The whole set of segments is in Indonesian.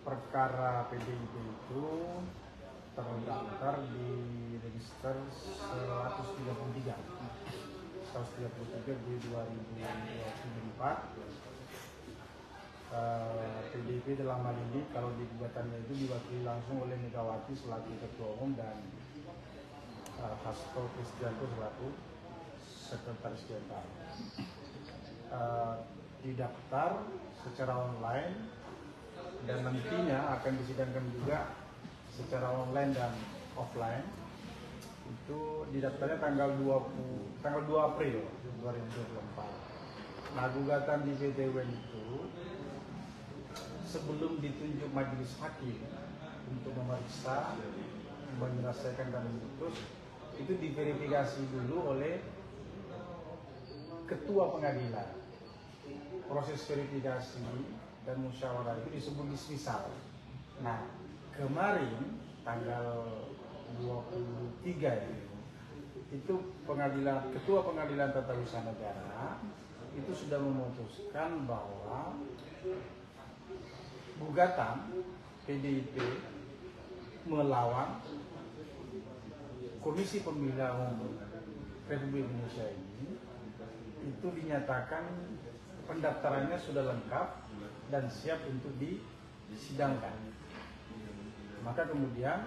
perkara PDIP itu terdaftar di register 133 di 2024. PDIP dalam hal ini kalau di gugatannya itu diwakili langsung oleh Megawati selaku Ketua Umum dan Hasto Kristianto selaku Sekretaris Jenderal. Didaftar secara online dan nantinya akan disidangkan juga secara online dan offline. Itu didaftarnya tanggal 2 April 2024. Nah, gugatan di PT UN itu sebelum ditunjuk majelis hakim untuk memeriksa, menyelesaikan dan memutus, itu diverifikasi dulu oleh ketua pengadilan. Proses verifikasi dan musyawarah itu disebut dismisal. Nah, kemarin tanggal 23 ya, itu ketua pengadilan tata usaha negara itu sudah memutuskan bahwa gugatan PDIP melawan Komisi Pemilihan Umum Republik Indonesia ini itu dinyatakan pendaftarannya sudah lengkap dan siap untuk disidangkan. Maka kemudian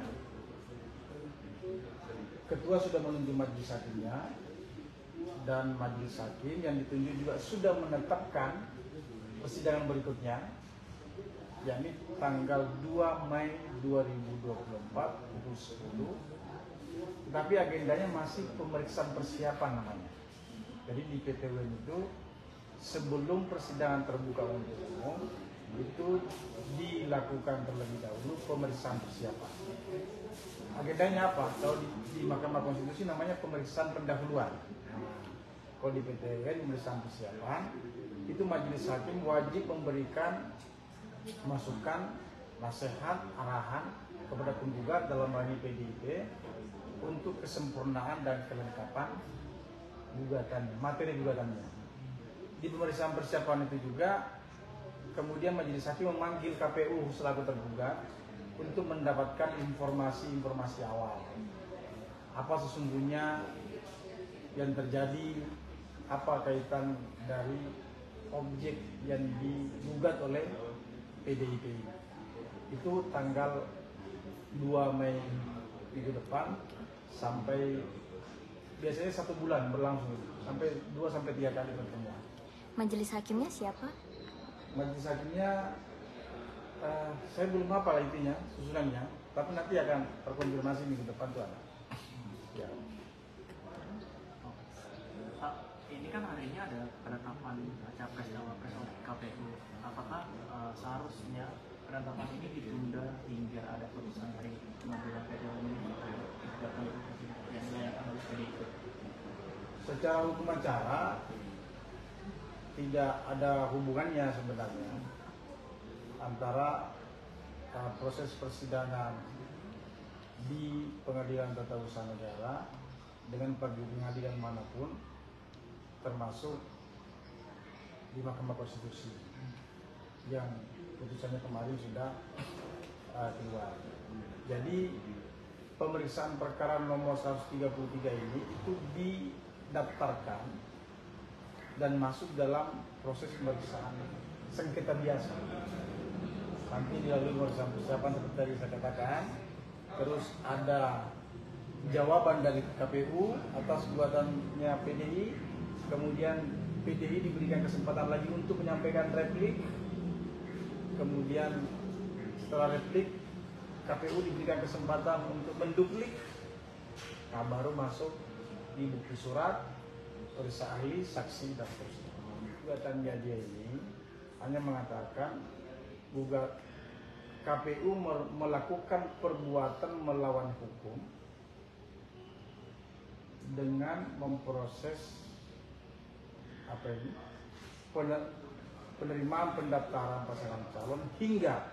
ketua sudah menunjuk majelis hakimnya dan majelis hakim yang ditunjuk juga sudah menetapkan persidangan berikutnya, yakni tanggal 2 Mei 2024 pukul 10. Tetapi agendanya masih pemeriksaan persiapan namanya. Jadi di PT UN itu sebelum persidangan terbuka untuk umum itu dilakukan terlebih dahulu pemeriksaan persiapan. Agendanya apa? Kalau di Mahkamah Konstitusi namanya pemeriksaan pendahuluan. Kalau di PT UN pemeriksaan persiapan itu majelis hakim wajib memberikan masukan, nasihat, arahan kepada penggugat dalam hal ini PDIP untuk kesempurnaan dan kelengkapan gugatan, materi gugatannya. Di pemeriksaan persiapan itu juga kemudian majelis hakim memanggil KPU selaku tergugat untuk mendapatkan informasi-informasi awal. Apa sesungguhnya yang terjadi, apa kaitan dari objek yang digugat oleh PDIP ini. Itu tanggal 2 Mei minggu depan sampai biasanya 1 bulan berlangsung sampai 2-3 kali pertemuan. Majelis hakimnya siapa? Majelis hakimnya saya belum hafal intinya, susunannya, tapi nanti akan terkonfirmasi minggu depan tuh ada. Ya. Pak, ini kan hari ini ada penetapan capres cawapres oleh KPU. Apakah seharusnya penetapan ini ditunda hingga ada putusan dari pengadilan federal ini yang dilayangkan oleh PDIP? Secara hukum acara tidak ada hubungannya sebenarnya antara proses persidangan di Pengadilan Tata Usaha Negara dengan pengadilan manapun, termasuk di Mahkamah Konstitusi yang putusannya kemarin sudah keluar. Jadi pemeriksaan perkara nomor 133 ini itu didaftarkan dan masuk dalam proses pemeriksaan sengketa biasa. Nanti dilalui pemeriksaan persiapan seperti tadi saya katakan, terus ada jawaban dari KPU atas gugatannya PDI, kemudian PDI diberikan kesempatan lagi untuk menyampaikan replik, kemudian setelah replik KPU diberikan kesempatan untuk menduplik, nah baru masuk di bukti surat, periksa ahli, saksi, dan seterusnya. Gugatannya dia ini hanya mengatakan KPU melakukan perbuatan melawan hukum dengan memproses penerimaan pendaftaran pasangan calon hingga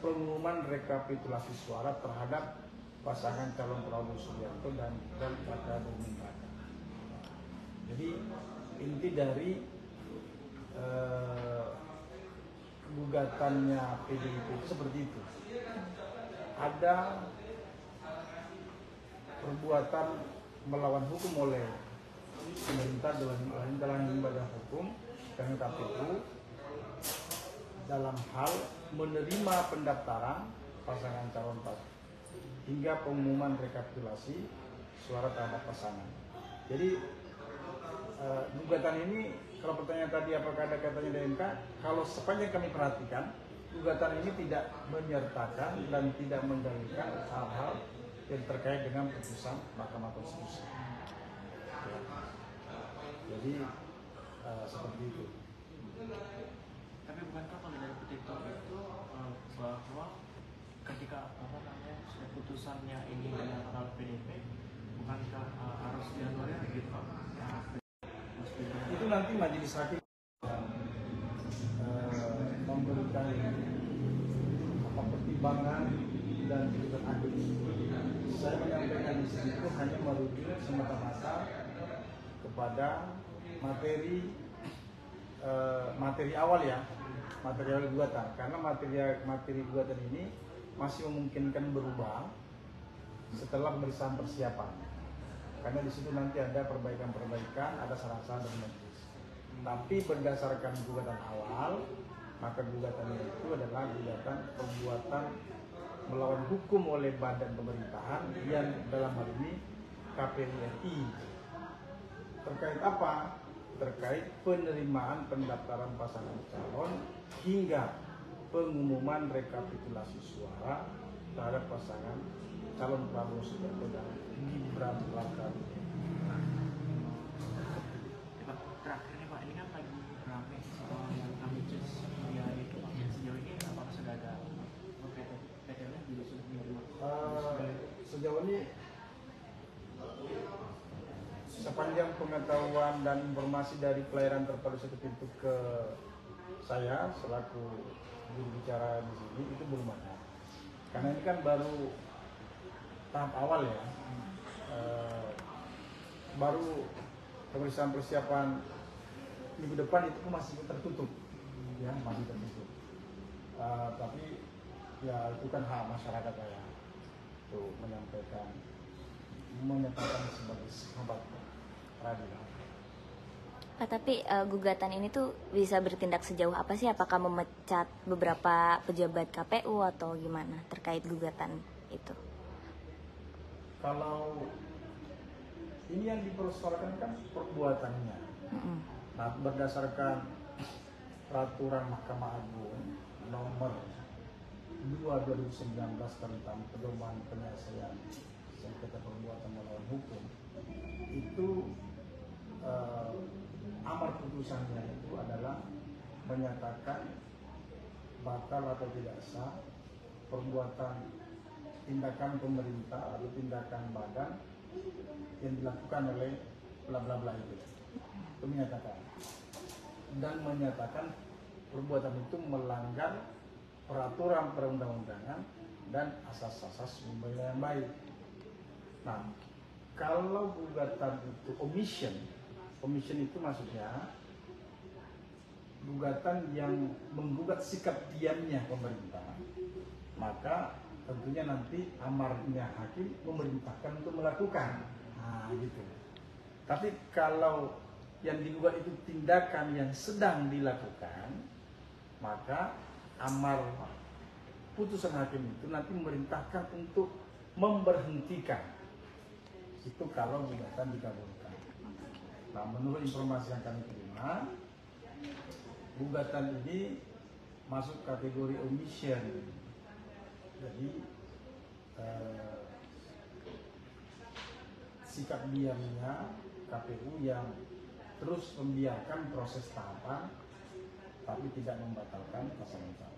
pengumuman rekapitulasi suara terhadap pasangan calon Prabowo Subianto dan Gibran Raka. Jadi inti dari gugatannya PDIP itu seperti itu. Ada perbuatan melawan hukum oleh pemerintah dalam lembaga hukum dan KPU dalam hal menerima pendaftaran pasangan calon hingga pengumuman rekapitulasi suara terhadap pasangan. Jadi gugatan ini, kalau pertanyaan tadi apakah ada katanya di MK, kalau sepanjang kami perhatikan, gugatan ini tidak menyertakan dan tidak mendalilkan hal-hal yang terkait dengan putusan Mahkamah Konstitusi. Ya. Jadi seperti itu. Tapi bukankah kalau dari petitum itu bahwa ketika putusannya ini dinyatakan oleh PDIP, bukankah harus dianulir gitu Pak? Itu nanti majelis hakim memberikan pertimbangan dan putusan hakim. Saya menyampaikan di sini itu hanya merujuk semata-mata kepada materi awal ya, materi awal gugatan, karena materi gugatan ini masih memungkinkan berubah setelah pemeriksaan persiapan, karena di situ nanti ada perbaikan-perbaikan, ada saran-saran dari majelis. Tapi berdasarkan gugatan awal, maka gugatan itu adalah gugatan perbuatan melawan hukum oleh badan pemerintahan yang dalam hal ini KPU RI. Terkait apa? Terkait penerimaan pendaftaran pasangan calon hingga pengumuman rekapitulasi suara terhadap pasangan calon Prabowo Subianto dan Gibran Rakabuming. Terakhir nih Pak, ini kan lagi rame soal yang amikus ya itu Pak. Sejauh ini apakah sudah ada PT-nya juga sudah menerima? Sejauh ini sepanjang pengetahuan dan informasi dari pelayanan terpadu satu pintu ke saya selaku juru bicara di sini itu belum ada, karena ini kan baru tahap awal ya, baru pemeriksaan persiapan minggu depan itu masih tertutup ya, masih tertutup. Tapi ya itu kan hak masyarakat ya untuk menyatakan sebagai sahabat peradilan. Pak, tapi gugatan ini tuh bisa bertindak sejauh apa sih? Apakah memecat beberapa pejabat KPU atau gimana terkait gugatan itu? Kalau ini yang dipersoalkan kan perbuatannya. Nah, berdasarkan peraturan Mahkamah Agung nomor 2/2019 tentang pedoman penyelesaian sengketa perbuatan melawan hukum, itu amar putusannya itu adalah menyatakan batal atau tidak sah perbuatan tindakan pemerintah atau tindakan badan yang dilakukan oleh bla bla bla itu menyatakan dan menyatakan perbuatan itu melanggar peraturan perundang-undangan dan asas-asas pembelaan yang baik. Nah, kalau gugatan itu omission itu maksudnya gugatan yang menggugat sikap diamnya pemerintah, maka tentunya nanti amarnya hakim memerintahkan untuk melakukan. Nah, gitu. Tapi kalau yang digugat itu tindakan yang sedang dilakukan, maka amar putusan hakim itu nanti memerintahkan untuk memberhentikan. Itu kalau gugatan dikabulkan. Nah, menurut informasi yang kami terima, gugatan ini masuk kategori omission. Jadi sikap diamnya KPU yang terus membiarkan proses tahapan tapi tidak membatalkan pasangan calon.